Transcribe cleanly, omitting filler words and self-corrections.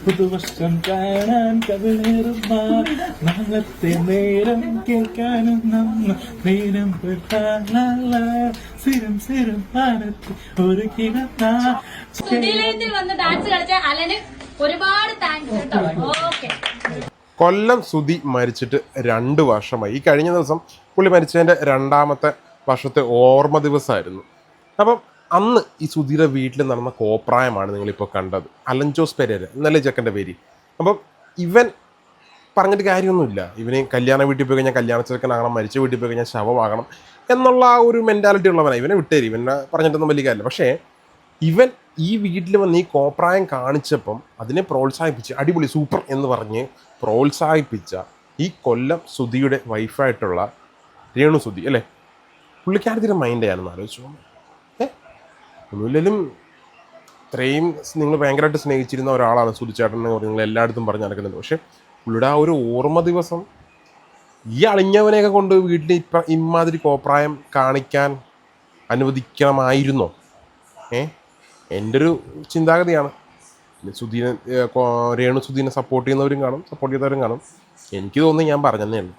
പുതുവർഷം കാണാൻ കവിളേറുന്ന നാളത്തെ നേരം കേൾക്കാനും നേരം സിരം പാനത്ത് ഒരു സുധിലയത്തിൽ വന്ന് ഡാൻസ് കളിച്ച അലന് ഒരുപാട് താങ്ക്സ് കേട്ടോ. ഓക്കെ. കൊല്ലം സുധി മരിച്ചിട്ട് 2 വർഷമായി. ഈ കഴിഞ്ഞ ദിവസം പുള്ളി മരിച്ചതിൻ്റെ 2ാമത്തെ വർഷത്തെ ഓർമ്മ ദിവസമായിരുന്നു. അപ്പം അന്ന് ഈ സുധിയുടെ വീട്ടിൽ നടന്ന കോപ്രായമാണ് നിങ്ങളിപ്പോൾ കണ്ടത്. അലൻ ജോസ് പെരേര എന്നല്ലേ ചെക്കൻ്റെ പേര്. അപ്പം ഇവൻ പറഞ്ഞിട്ട് കാര്യമൊന്നുമില്ല. ഇവന് കല്യാണ വീട്ടിൽ പോയി കഴിഞ്ഞാൽ കല്യാണ ചെറുക്കനാകണം, മരിച്ച വീട്ടിൽ പോയി കഴിഞ്ഞാൽ ശവമാകണം എന്നുള്ള ആ ഒരു മെൻറ്റാലിറ്റി ഉള്ളവനാണ്. ഇവനെ വിട്ടേരി, ഇവനെ പറഞ്ഞിട്ടൊന്നും വലിയ കാര്യമില്ല. പക്ഷേ ഇവൻ ഈ വീട്ടിൽ വന്ന് ഈ കോപ്രായം കാണിച്ചപ്പം അതിനെ പ്രോത്സാഹിപ്പിച്ച് അടിപൊളി സൂപ്പർ എന്ന് പറഞ്ഞ് പ്രോത്സാഹിപ്പിച്ച ഈ കൊല്ലം സുധിയുടെ വൈഫായിട്ടുള്ള രേണു സുധി അല്ലേ, പുള്ളിക്കാരത്തിൻ്റെ മൈൻഡ് ആണെന്ന് ആലോചിച്ചു. ഒന്നുമില്ലെങ്കിലും ഇത്രയും നിങ്ങൾ ഭയങ്കരമായിട്ട് സ്നേഹിച്ചിരുന്ന ഒരാളാണ് സുധിച്ചേട്ടൻ എന്ന് പറഞ്ഞ് നിങ്ങൾ എല്ലായിടത്തും പറഞ്ഞ് നടക്കുന്നത്. പക്ഷേ പുള്ളിയുടെ ആ ഒരു ഓർമ്മ ദിവസം ഈ അളിഞ്ഞവനെയൊക്കെ കൊണ്ട് വീട്ടിൽ ഇമാതിരി കോപ്രായം കാണിക്കാൻ അനുവദിക്കണമായിരുന്നോ? എൻ്റെ ഒരു ചിന്താഗതിയാണ്. സുധീനെ രേണു സുധീനെ സപ്പോർട്ട് ചെയ്യുന്നവരും കാണും, സപ്പോർട്ട് ചെയ്തവരും കാണും. എനിക്ക് തോന്നുന്നു ഞാൻ പറഞ്ഞതേ ഉള്ളൂ.